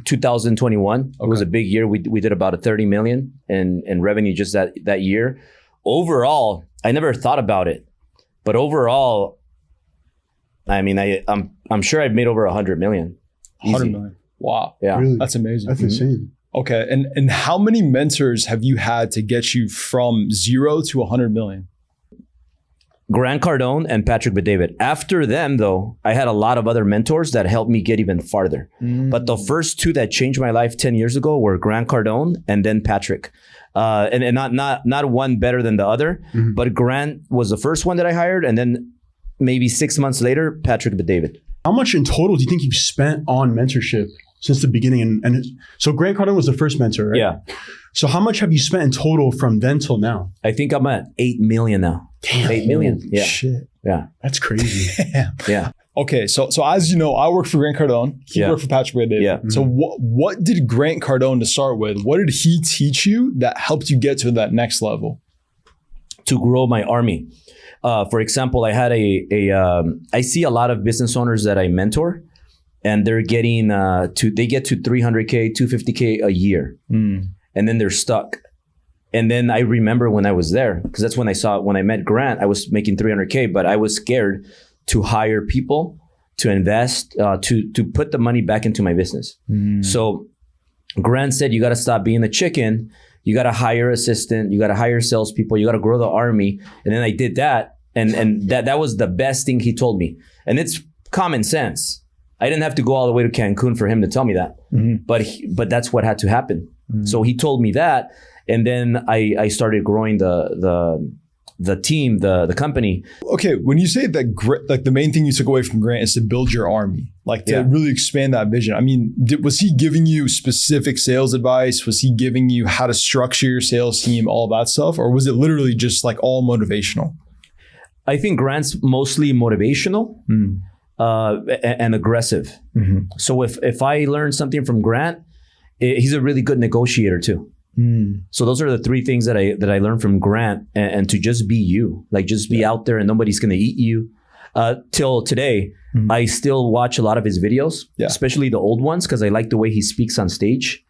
2021 was a big year. We did about a 30 million in revenue just that year. Overall, I never thought about it, but overall, I mean, I'm sure I've made over 100 million. 100 million. Wow. Yeah. Really? That's amazing. That's insane. Okay. And how many mentors have you had to get you from 0 to 100 million? Grant Cardone and Patrick Bet-David. After them, though, I had a lot of other mentors that helped me get even farther. But the first two that changed my life 10 years ago were Grant Cardone and then Patrick. And not one better than the other, but Grant was the first one that I hired, and then maybe 6 months later, Patrick Bet-David. How much in total do you think you've spent on mentorship since the beginning? And so Grant Cardone was the first mentor, right? Yeah. So how much have you spent in total from then till now? I think I'm at 8 million now. Damn. 8 million. Yeah. Shit. Yeah. That's crazy. Damn. Yeah. Okay, so as you know, I work for Grant Cardone. He worked for Patrick Bet-David. Yeah. So what did Grant Cardone to start with? What did he teach you that helped you get to that next level? To grow my army. For example, I had I see a lot of business owners that I mentor, and they're getting they get to 300K, 250K a year, and then they're stuck. And then I remember when I was there, because that's when I met Grant, I was making 300K, but I was scared to hire people, to invest, to put the money back into my business. So Grant said, you got to stop being a chicken. You got to hire assistant. You got to hire salespeople. You got to grow the army. And then I did that. And that was the best thing he told me. And it's common sense. I didn't have to go all the way to Cancun for him to tell me that. But that's what had to happen. So he told me that. And then I started growing the team, the company. Okay, when you say that, like the main thing you took away from Grant is to build your army, like to really expand that vision. I mean, was he giving you specific sales advice? Was he giving you how to structure your sales team, all that stuff? Or was it literally just like all motivational? I think Grant's mostly motivational and aggressive. So if I learn something from Grant, he's a really good negotiator too. So those are the three things that I learned from Grant, and to just be you, like just be out there and nobody's going to eat you. Till today, I still watch a lot of his videos, especially the old ones, because I like the way he speaks on stage.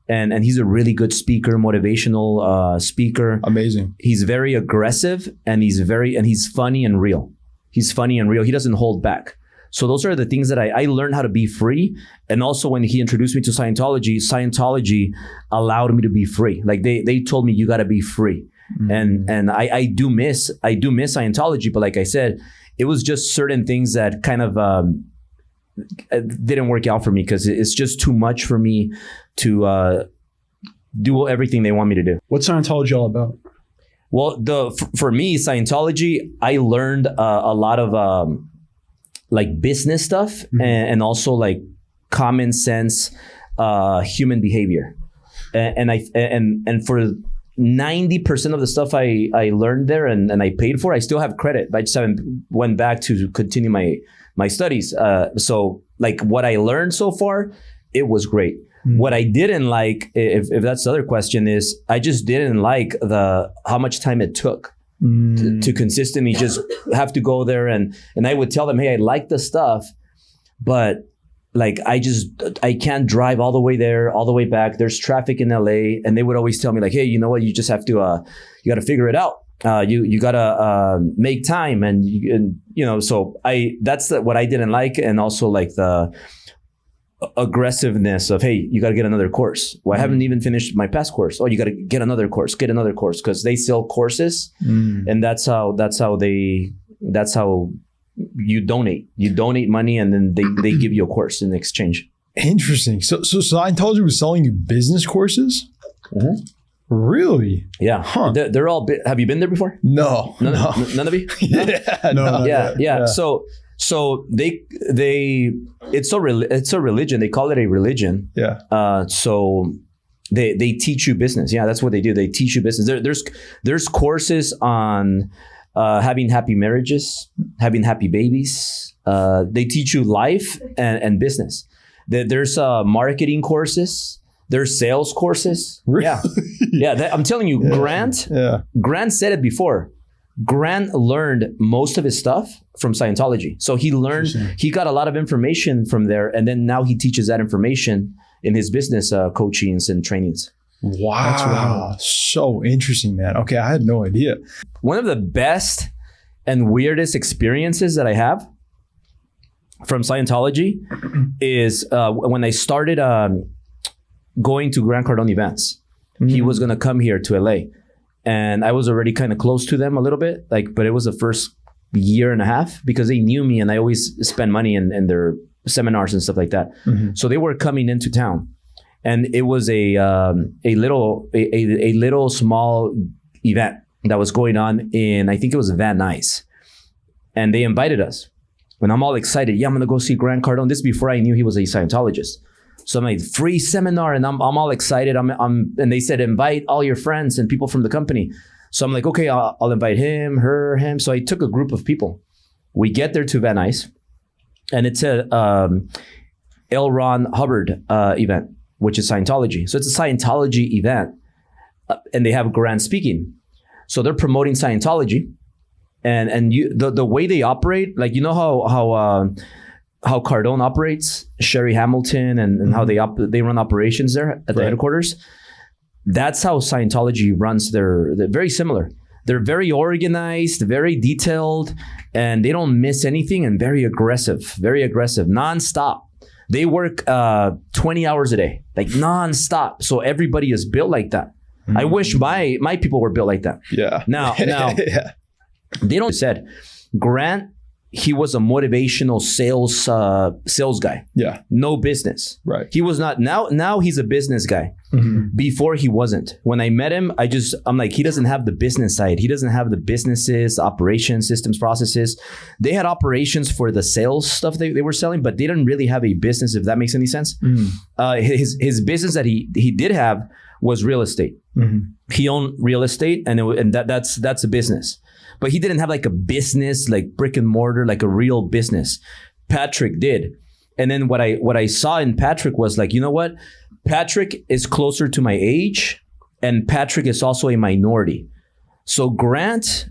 And he's a really good speaker, motivational speaker. Amazing. He's very aggressive, and he's funny and real. He's funny and real. He doesn't hold back. So those are the things that I learned how to be free. And also when he introduced me to Scientology allowed me to be free. Like they told me, you got to be free. And I do miss Scientology. But like I said, it was just certain things that kind of didn't work out for me, because it's just too much for me to do everything they want me to do. What's Scientology all about? Well, for me, Scientology, I learned a lot of like business stuff and also like common sense human behavior. And for 90% of the stuff I learned there and I paid for, I still have credit. I just haven't went back to continue my studies. So like what I learned so far, it was great. What I didn't like, if that's the other question, is I just didn't like how much time it took. To consistently just have to go there and I would tell them, hey, I like the stuff, but like I can't drive all the way there, all the way back. There's traffic in LA, and they would always tell me like, hey, you know what? You just have to you got to figure it out. You got to make time, and you know. So that's what I didn't like, and also like the aggressiveness of, hey, you got to get another course. Well, I haven't even finished my past course. Oh, you got to get another course, because they sell courses, and that's how you donate money, and then they give you a course in exchange. Interesting. So Scientology was selling you business courses? Really? Yeah. Huh. They're all. Have you been there before? No. None of you? No. Yeah. So it's a religion. They call it a religion. Yeah. So they teach you business. Yeah, that's what they do. They teach you business. There's courses on having happy marriages, having happy babies. They teach you life and business. There's marketing courses. There's sales courses. Really? Yeah. I'm telling you, Grant. Yeah. Grant said it before. Grant learned most of his stuff from Scientology. So he got a lot of information from there, and then now he teaches that information in his business coachings and trainings. Wow. So interesting, man. Okay, I had no idea. One of the best and weirdest experiences that I have from Scientology is when I started going to Grant Cardone events. He was going to come here to LA, and I was already kind of close to them a little bit, but it was the first year and a half because they knew me and I always spend money in their seminars and stuff like that. So they were coming into town, and it was a little small event that was going on in, I think it was Van Nuys, and they invited us. And I'm all excited. Yeah, I'm gonna go see Grant Cardone. This is before I knew he was a Scientologist. So I'm like, free seminar, and I'm all excited. And they said invite all your friends and people from the company. So I'm like, okay, I'll invite him, her, him. So I took a group of people. We get there to Van Nuys, and it's a L. Ron Hubbard event, which is Scientology. So it's a Scientology event, and they have Grant speaking. So they're promoting Scientology. And the way they operate, like, you know how Cardone operates, Sherry Hamilton, and how they run operations there at the headquarters. That's how Scientology runs. They're very similar. They're very organized, very detailed, and they don't miss anything, and very aggressive, nonstop. They work 20 hours a day, like nonstop. So everybody is built like that. I wish my people were built like that. Yeah. Now. Yeah. They don't said Grant, he was a motivational sales guy. Yeah. No business. Right. He was not. Now he's a business guy. Before he wasn't. When I met him, I'm like, he doesn't have the business side. He doesn't have the businesses, operations, systems, processes. They had operations for the sales stuff they were selling, but they didn't really have a business, if that makes any sense. His business that he did have was real estate. He owned real estate, and that's a business. But he didn't have like a business, like brick and mortar, like a real business. Patrick did. And then what I saw in Patrick was like, you know what? Patrick is closer to my age, and Patrick is also a minority. So Grant,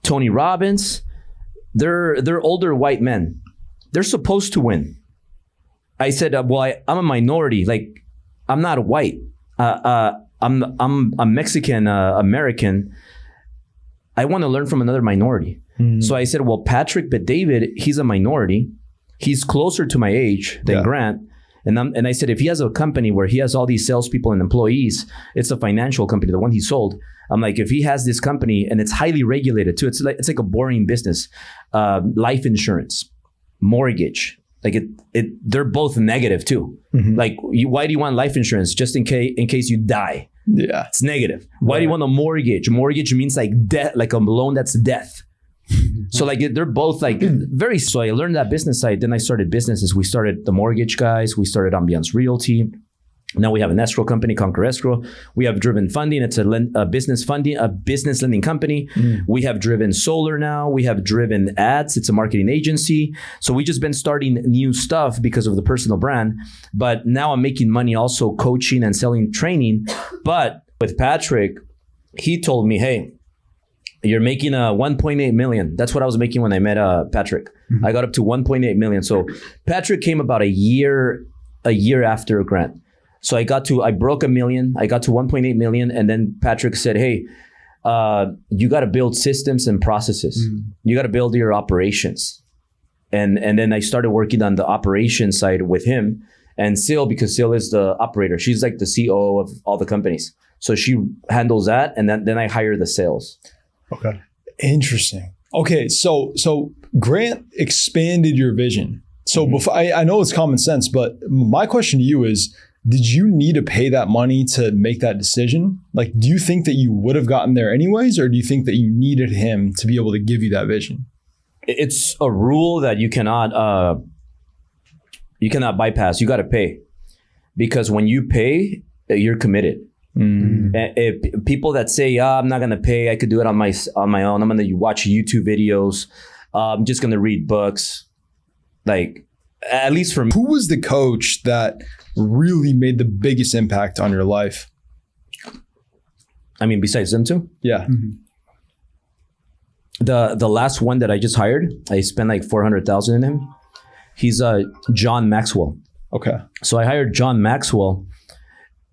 Tony Robbins, they're older white men. They're supposed to win. I said, well, I'm a minority. Like, I'm not white. I'm a Mexican American. I want to learn from another minority. So I said, well, Patrick Bet-David, he's a minority. He's closer to my age than Grant. And I said, if he has a company where he has all these salespeople and employees, it's a financial company, the one he sold. I'm like, if he has this company and it's highly regulated too, it's like a boring business, life insurance, mortgage, like they're both negative too. Like, why do you want life insurance? Just in case you die. Yeah, it's negative. Why do you want a mortgage? Mortgage means like death, like a loan that's death. So like they're both like very. So I learned that business side. Then I started businesses. We started the mortgage guys. We started Ambiance Realty. Now we have an escrow company, Conquer Escrow. We have Driven Funding. It's a business funding, a business lending company. We have Driven Solar now. We have Driven Ads. It's a marketing agency. So we just been starting new stuff because of the personal brand. But now I'm making money also coaching and selling training. But with Patrick, he told me, hey, you're making 1.8 million. That's what I was making when I met Patrick. I got up to 1.8 million. So Patrick came about a year after Grant. So I broke 1 million. I got to 1.8 million. And then Patrick said, hey, you got to build systems and processes. You got to build your operations. And then I started working on the operations side with him and Sil, because Sil is the operator. She's like the COO of all the companies. So she handles that. And then I hire the sales. Okay. Interesting. Okay. So Grant expanded your vision. So before, I know it's common sense, but my question to you is, did you need to pay that money to make that decision? Like, do you think that you would have gotten there anyways, or do you think that you needed him to be able to give you that vision? It's a rule that you cannot bypass. You got to pay, because when you pay, you're committed. People that say, I'm not going to pay, I could do it on my own. I'm going to watch YouTube videos. I'm just going to read books. Like, at least for me. Who was the coach that really made the biggest impact on your life? I mean, besides them two? Yeah. The last one that I just hired, I spent like $400,000 in him. He's John Maxwell. Okay. So I hired John Maxwell,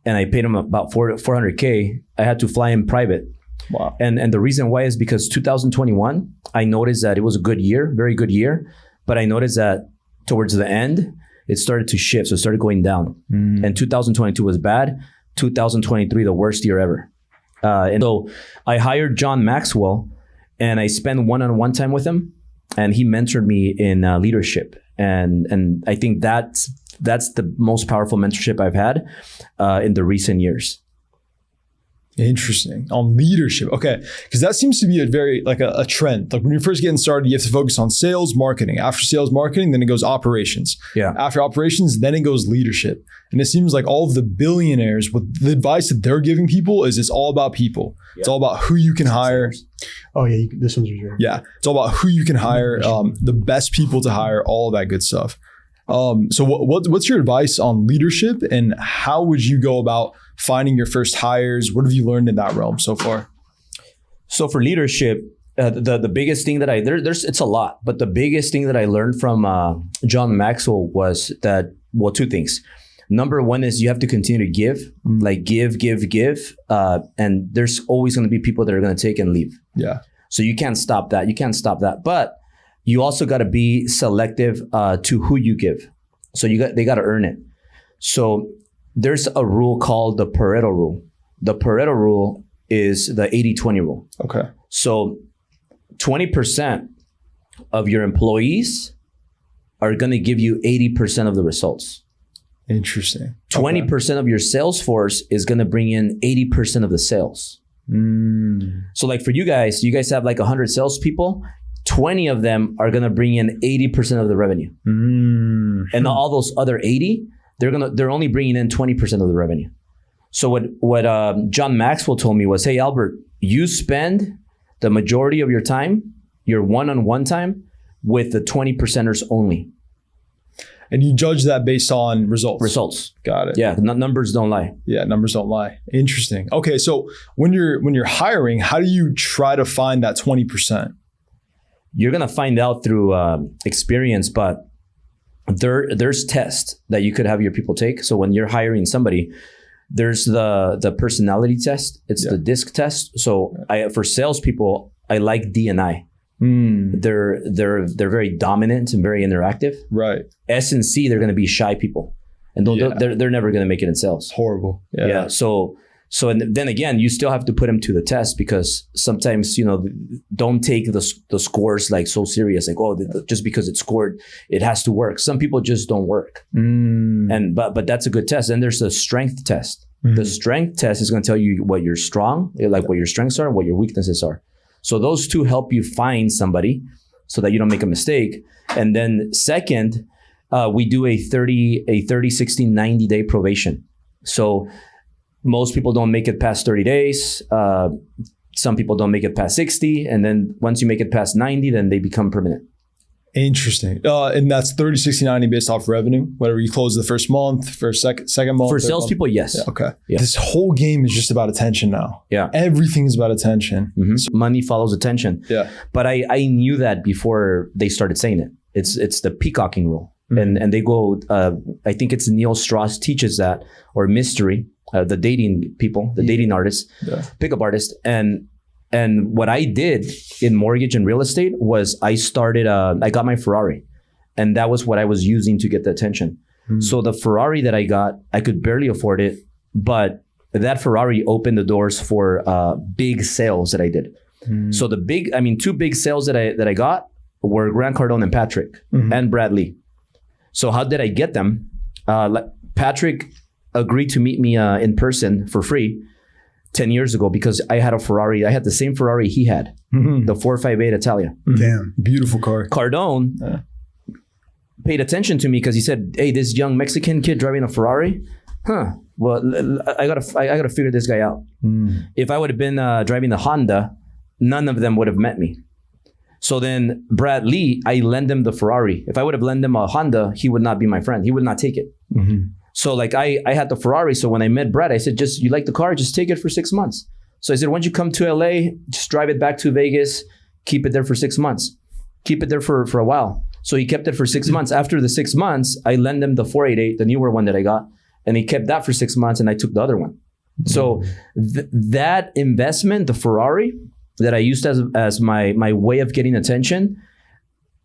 and I paid him about $400K. I had to fly him private. Wow. And the reason why is because 2021, I noticed that it was a good year, very good year. But I noticed that towards the end, it started to shift. So it started going down. And 2022 was bad. 2023, the worst year ever. And so I hired John Maxwell, and I spent one-on-one time with him, and he mentored me in leadership. And I think that's the most powerful mentorship I've had in the recent years. Interesting. On leadership. Okay. Because that seems to be a very like a trend. Like when you're first getting started, you have to focus on sales, marketing. After sales, marketing, then it goes operations. Yeah. After operations, then it goes leadership. And it seems like all of the billionaires, what the advice that they're giving people is it's all about people. Yeah. It's all about who you can hire. Oh yeah, this one's yours. Yeah. It's all about who you can hire, the best people to hire, all of that good stuff. So what's your advice on leadership, and how would you go about finding your first hires? What have you learned in that realm so far? So for leadership, the biggest thing that there's it's a lot, but the biggest thing that I learned from John Maxwell was that, well, two things. Number one is you have to continue to give, like give. And there's always going to be people that are going to take and leave. Yeah. So you can't stop that. But you also got to be selective to who you give. So they got to earn it. So there's a rule called the Pareto rule. The Pareto rule is the 80-20 rule. Okay. So 20% of your employees are going to give you 80% of the results. Interesting. 20% of your sales force is going to bring in 80% of the sales. So like for you guys have like 100 salespeople. 20 of them are going to bring in 80% of the revenue. And all those other 80, they're only bringing in 20% of the revenue. So what John Maxwell told me was, hey, Albert, you spend the majority of your time, your one-on-one time, with the 20%ers only. And you judge that based on results. Results. Got it. Yeah, numbers don't lie. Yeah, numbers don't lie. Interesting. Okay, so when you're hiring, how do you try to find that 20%? You're gonna find out through experience, but there's tests that you could have your people take. So when you're hiring somebody, there's the personality test. It's the DISC test. So for salespeople, I like D&I. They're very dominant and very interactive. Right. S and C, they're going to be shy people, and they're never going to make it in sales. Horrible. Yeah. So and then again, you still have to put them to the test, because sometimes, don't take the scores like so serious. Like, just because it scored, it has to work. Some people just don't work. But that's a good test. And there's the strength test. The strength test is going to tell you what you're strong, like what your strengths are and what your weaknesses are. So those two help you find somebody so that you don't make a mistake. And then second, we do a 30, 60, 90 day probation. So most people don't make it past 30 days. Some people don't make it past 60. And then once you make it past 90, then they become permanent. Interesting. And that's 30, 60, 90 based off revenue, whatever you close the first month, second month. For salespeople, yes. Yeah, okay. Yeah. This whole game is just about attention now. Yeah. Everything is about attention. So money follows attention. Yeah. But I knew that before they started saying it. It's the peacocking rule. And they go, I think it's Neil Strauss teaches that, or Mystery, the dating people, the dating artists, pickup artists. And what I did in mortgage and real estate was I got my Ferrari, and that was what I was using to get the attention. So the Ferrari that I got, I could barely afford it, but that Ferrari opened the doors for big sales that I did. So two big sales that I got were Grant Cardone and Patrick and Brad Lee. So how did I get them? Patrick agreed to meet me in person for free 10 years ago because I had a Ferrari. I had the same Ferrari he had, the 458 Italia. Damn, beautiful car. Cardone paid attention to me because he said, hey, this young Mexican kid driving a Ferrari? Well, I gotta figure this guy out. If I would have been driving the Honda, none of them would have met me. So then Brad Lee, I lend him the Ferrari. If I would have lent him a Honda, he would not be my friend. He would not take it. So like I had the Ferrari. So when I met Brad, I said, you like the car? Just take it for 6 months. So I said, why don't you come to LA, just drive it back to Vegas, keep it there for 6 months. Keep it there for a while. So he kept it for 6 months. After the 6 months, I lent him the 488, the newer one that I got, and he kept that for 6 months, and I took the other one. So that investment, the Ferrari that I used as my way of getting attention,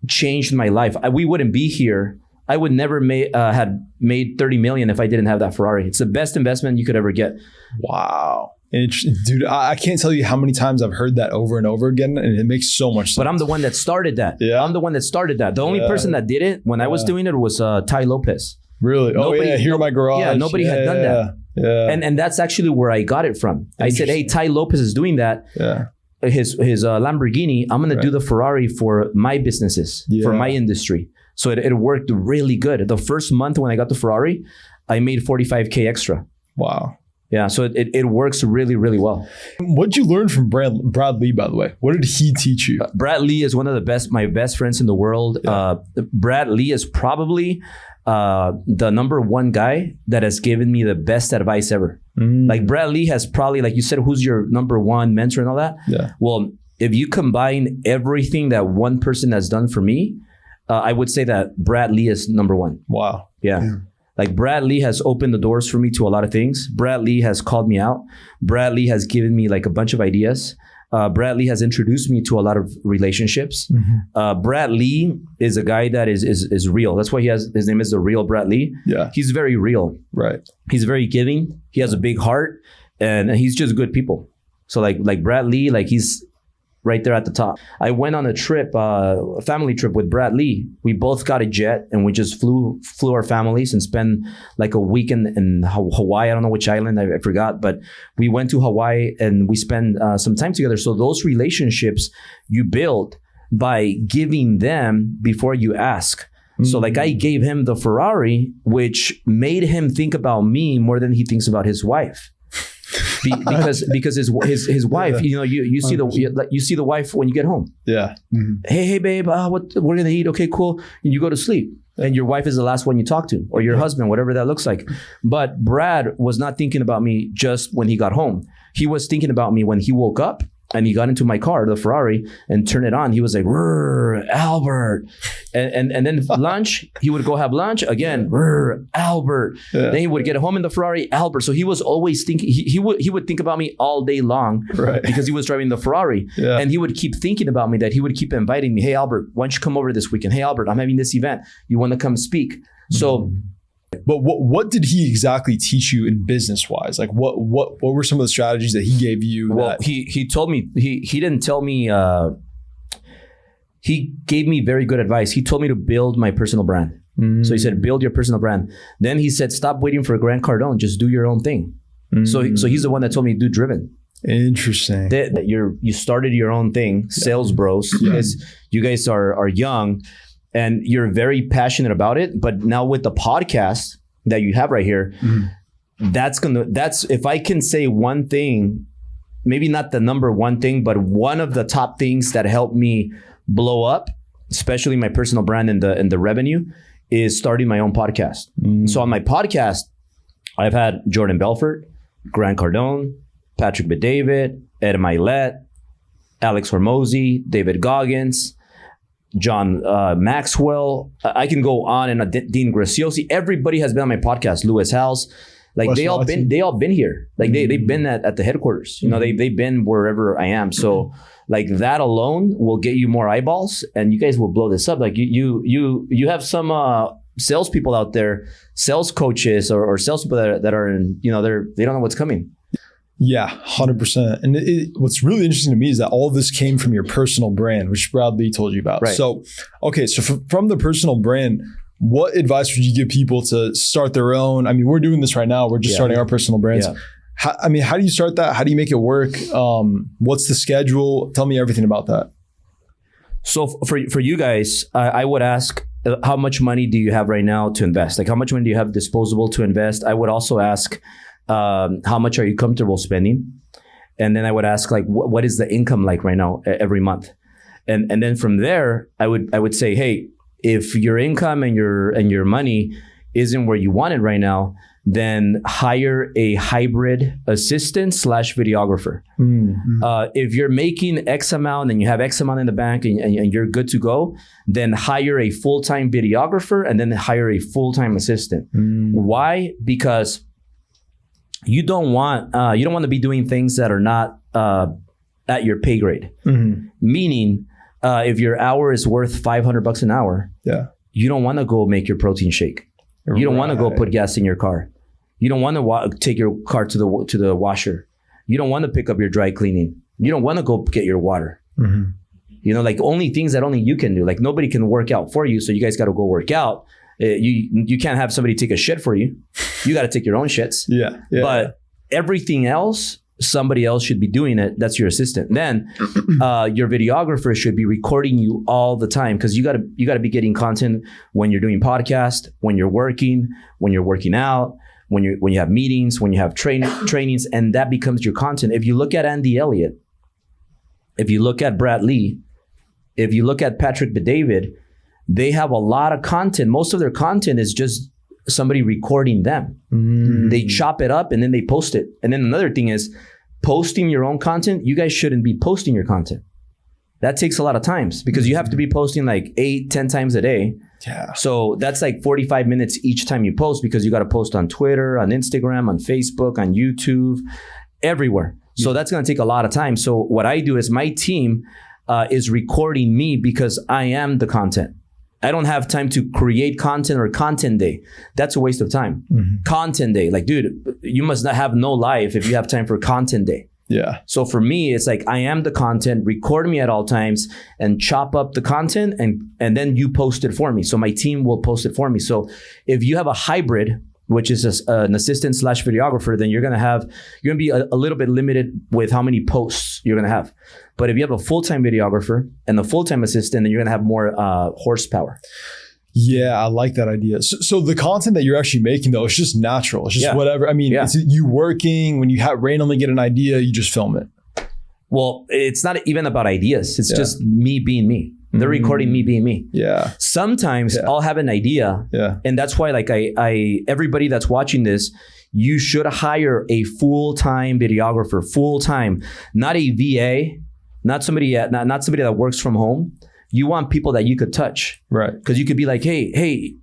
changed my life. We wouldn't be here. I would never had made 30 million if I didn't have that Ferrari. It's the best investment you could ever get. Wow. Dude, I can't tell you how many times I've heard that over and over again, and it makes so much sense. But I'm the one that started that. Yeah. I'm the one that started that. The only person that did it when I was doing it was Ty Lopez. Really? Here in my garage. Yeah, nobody had done that. Yeah. And that's actually where I got it from. I said, hey, Ty Lopez is doing that. Yeah. His Lamborghini, I'm going to do the Ferrari for my businesses, for my industry. So it worked really good. The first month when I got the Ferrari, I made 45K extra. Wow. Yeah, so it works really, really well. What did you learn from Brad Lee, by the way? What did he teach you? Brad Lee is one of my best friends in the world. Yeah. Brad Lee is probably the number one guy that has given me the best advice ever. Like Brad Lee has probably, like you said, who's your number one mentor and all that? Yeah. Well, if you combine everything that one person has done for me, I would say that Brad Lee is number one. Wow. Yeah. Like Brad Lee has opened the doors for me to a lot of things. Brad Lee has called me out. Brad Lee has given me like a bunch of ideas. Brad Lee has introduced me to a lot of relationships. Brad Lee is a guy that is real. That's why his name is the real Brad Lee. Yeah. He's very real. Right. He's very giving. He has a big heart, and he's just good people. So like Brad Lee, like he's right there at the top. I went on a trip, a family trip with Brad Lee. We both got a jet and we just flew our families and spent like a week in Hawaii. I don't know which island, I forgot, but we went to Hawaii and we spent some time together. So those relationships you build by giving them before you ask. So like I gave him the Ferrari, which made him think about me more than he thinks about his wife. Because his wife, you know, you see the wife when you get home. Yeah. Hey babe, what we're gonna eat? Okay, cool. And you go to sleep, and your wife is the last one you talk to, or your husband, whatever that looks like. But Brad was not thinking about me just when he got home. He was thinking about me when he woke up and he got into my car, the Ferrari, and turned it on. He was like, Albert. And then lunch, he would go have lunch again, Albert. Yeah. Then he would get home in the Ferrari, Albert. So he was always thinking, he would think about me all day long, right, because he was driving the Ferrari. Yeah. And he would keep thinking about me, that he would keep inviting me. Hey, Albert, why don't you come over this weekend? Hey, Albert, I'm having this event. You want to come speak? So... But what did he exactly teach you in business wise? Like what were some of the strategies that he gave you? Well, he told me, he didn't tell me, he gave me very good advice. He told me to build my personal brand. So he said, build your personal brand. Then he said, stop waiting for Grant Cardone, just do your own thing. So he's the one that told me to do Driven. Interesting. That you started your own thing, Sales Bros. You guys are young. And you're very passionate about it, but now with the podcast that you have right here, that's if I can say one thing, maybe not the number one thing, but one of the top things that helped me blow up, especially my personal brand and the revenue, is starting my own podcast. So on my podcast, I've had Jordan Belfort, Grant Cardone, Patrick Bet-David, Ed Milet, Alex Hormozi, David Goggins, John Maxwell. I can go on, and Dean Graziosi. Everybody has been on my podcast. Lewis Howes, like they all been here. Like they've been at the headquarters. You know, they've been wherever I am. So like that alone will get you more eyeballs, and you guys will blow this up. Like you have some salespeople out there, sales coaches or salespeople that are in, you know, they don't know what's coming. Yeah, 100%. And what's really interesting to me is that all of this came from your personal brand, which Brad Lee told you about. Right. So, okay, so from the personal brand, what advice would you give people to start their own? I mean, we're doing this right now. We're just starting our personal brands. Yeah. How do you start that? How do you make it work? What's the schedule? Tell me everything about that. So for you guys, I would ask, how much money do you have right now to invest? Like how much money do you have disposable to invest? I would also ask, how much are you comfortable spending? And then I would ask, like, what is the income like right now every month? And then from there, I would say, hey, if your income and your money isn't where you want it right now, then hire a hybrid assistant / videographer. If you're making X amount and you have X amount in the bank and you're good to go, then hire a full-time videographer and then hire a full-time assistant. Why? Because you don't want to be doing things that are not at your pay grade. Meaning, if your hour is worth $500 an hour, you don't want to go make your protein shake. You don't want to go put gas in your car. You don't want to take your car to the washer. You don't want to pick up your dry cleaning. You don't want to go get your water. Like only things that only you can do. Like nobody can work out for you, so you guys got to go work out. You can't have somebody take a shit for you. You got to take your own shits. But everything else, somebody else should be doing it. That's your assistant. Then your videographer should be recording you all the time, because you got to be getting content when you're doing podcast, when you're working out, when you have meetings, when you have trainings, and that becomes your content. If you look at Andy Elliott, if you look at Brad Lee, if you look at Patrick Bet-David, they have a lot of content. Most of their content is just somebody recording them. They chop it up and then they post it. And then another thing is posting your own content. You guys shouldn't be posting your content. That takes a lot of times, because you have to be posting like 8-10 times a day. So that's like 45 minutes each time you post, because you got to post on Twitter, on Instagram, on Facebook, on YouTube, everywhere. So that's going to take a lot of time. So what I do is my team is recording me, because I am the content. I don't have time to create content or content day. That's a waste of time. Content day, like, dude, you must not have no life if you have time for content day. So for me, it's like I am the content. Record me at all times and chop up the content, and then you post it for me. So my team will post it for me. So if you have a hybrid, which is an assistant / videographer, then you're gonna be a little bit limited with how many posts you're gonna have. But if you have a full-time videographer and a full-time assistant, then you're gonna have more horsepower. Yeah, I like that idea. So the content that you're actually making, though, it's just natural. It's just whatever. I mean, it's you working, when you randomly get an idea, you just film it. Well, it's not even about ideas. It's just me being me. They're recording me being me. Sometimes I'll have an idea. And that's why, like, I everybody that's watching this, you should hire a full-time videographer, full-time, not a VA, not somebody that works from home. You want people that you could touch. Because you could be like, hey,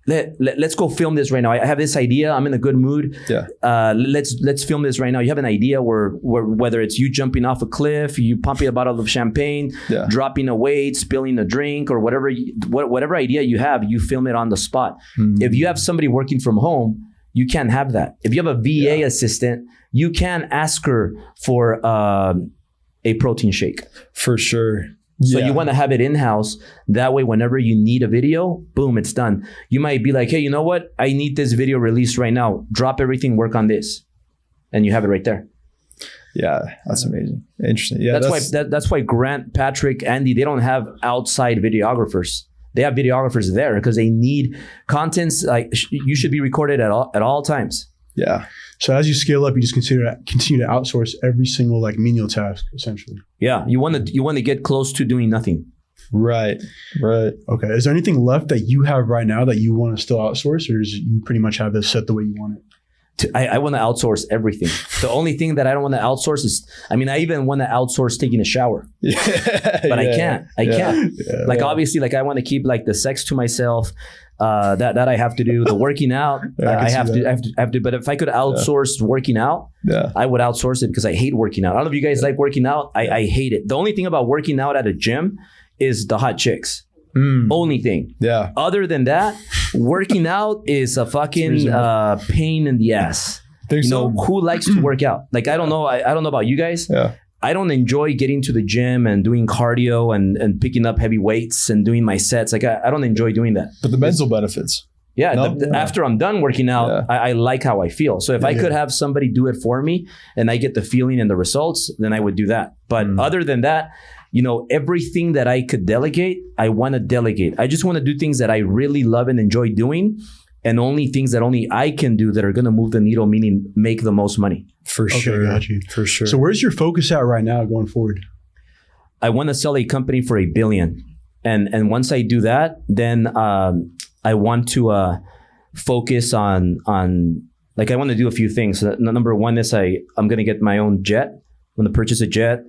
let's go film this right now. I have this idea. I'm in a good mood. Let's film this right now. You have an idea where whether it's you jumping off a cliff, you pumping a bottle of champagne, dropping a weight, spilling a drink, or whatever idea you have, you film it on the spot. If you have somebody working from home, you can't have that. If you have a VA assistant, you can ask her for a protein shake. For sure. So you want to have it in-house. That way, whenever you need a video, boom, it's done. You might be like, hey, you know what? I need this video released right now. Drop everything, work on this. And you have it right there. Yeah, that's amazing. Interesting. Yeah, that's why Grant, Patrick, Andy, they don't have outside videographers. They have videographers there because they need contents. Like, you should be recorded at all times. So as you scale up, you just continue to outsource every single like menial task, essentially. You want to get close to doing nothing. Right. Okay. Is there anything left that you have right now that you want to still outsource, or is you pretty much have this set the way you want it? I want to outsource everything. The only thing that I don't want to outsource is, I even want to outsource taking a shower, but I can't. Obviously, like, I want to keep like the sex to myself. That I have to do. The working out, I have to. But if I could outsource working out, I would outsource it, because I hate working out. I don't know if you guys like working out. I hate it. The only thing about working out at a gym is the hot chicks. Only thing. Other than that, working out is a fucking pain in the ass. Who likes to work out? Like, I don't know. I don't know about you guys. I don't enjoy getting to the gym and doing cardio and picking up heavy weights and doing my sets. Like, I don't enjoy doing that. But the mental benefits. After I'm done working out, I like how I feel. So if I could have somebody do it for me and I get the feeling and the results, then I would do that. But other than that, everything that I could delegate, I want to delegate. I just want to do things that I really love and enjoy doing, and only things that only I can do that are going to move the needle, meaning make the most money. For sure. Got you. For sure. So where's your focus at right now going forward? I want to sell a company for $1 billion. And once I do that, then I want to focus on like I want to do a few things. So number one is I'm going to get my own jet. I'm going to purchase a jet.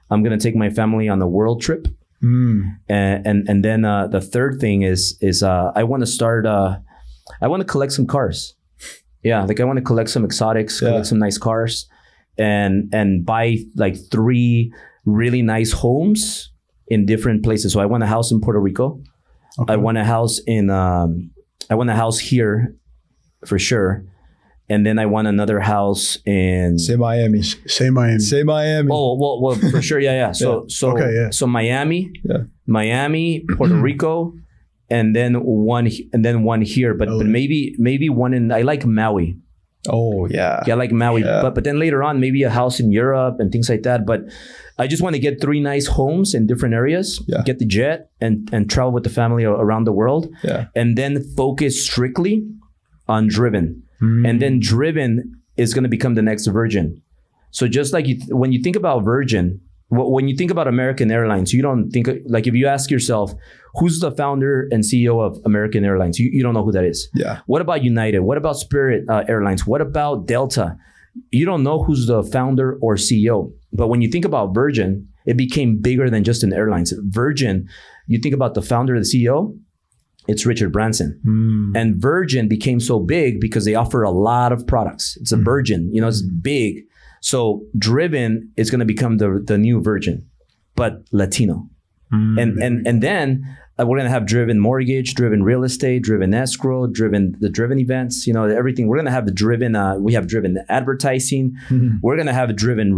I'm going to take my family on a world trip. And then the third thing is I want to start. I want to collect some cars. Yeah, like I want to collect some exotics, collect some nice cars, and buy like 3 really nice homes in different places. So I want a house in Puerto Rico. Okay. I want a house here for sure. And then I want another house in Miami. Oh, well, for sure. Yeah. So Miami, Puerto Rico, and then one here, but maybe one in, I like Maui. Oh yeah. Yeah, I like Maui. Yeah. But then later on, maybe a house in Europe and things like that. But I just want to get 3 nice homes in different areas, get the jet and travel with the family around the world. Yeah. And then focus strictly on Driven. And then Driven is going to become the next Virgin. So just like when you think about Virgin, when you think about American Airlines, you don't think, like if you ask yourself, who's the founder and CEO of American Airlines? You don't know who that is. Yeah. What about United? What about Spirit Airlines? What about Delta? You don't know who's the founder or CEO. But when you think about Virgin, it became bigger than just an airlines. Virgin, you think about the founder, the CEO, it's Richard Branson. And Virgin became so big because they offer a lot of products. It's a Virgin, it's big. So Driven is going to become the new Virgin, but Latino. And then we're going to have Driven Mortgage, Driven Real Estate, Driven Escrow, the Driven Events, everything. We're going to have the Driven, we have Driven Advertising. We're going to have Driven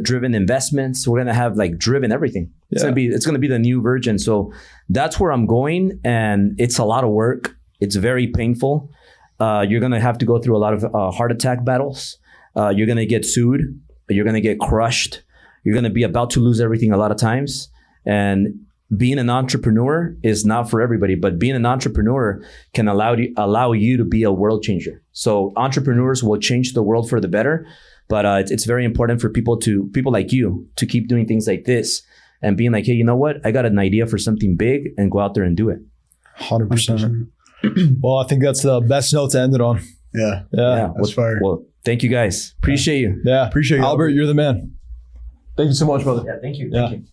Driven Investments. We're going to have like Driven everything. It's going to be the new Virgin. So that's where I'm going. And it's a lot of work. It's very painful. You're going to have to go through a lot of heart attack battles. You're going to get sued. You're going to get crushed. You're going to be about to lose everything a lot of times. And being an entrepreneur is not for everybody, but being an entrepreneur can allow you to be a world changer. So entrepreneurs will change the world for the better, but it's very important for people like you to keep doing things like this and being like, hey, you know what? I got an idea for something big and go out there and do it. 100%. Well, I think that's the best note to end it on. Yeah. That's fire. Well, thank you guys. Appreciate you. Yeah. Appreciate you. Albert, you're the man. Thank you so much, brother. Yeah, thank you. Yeah. Thank you.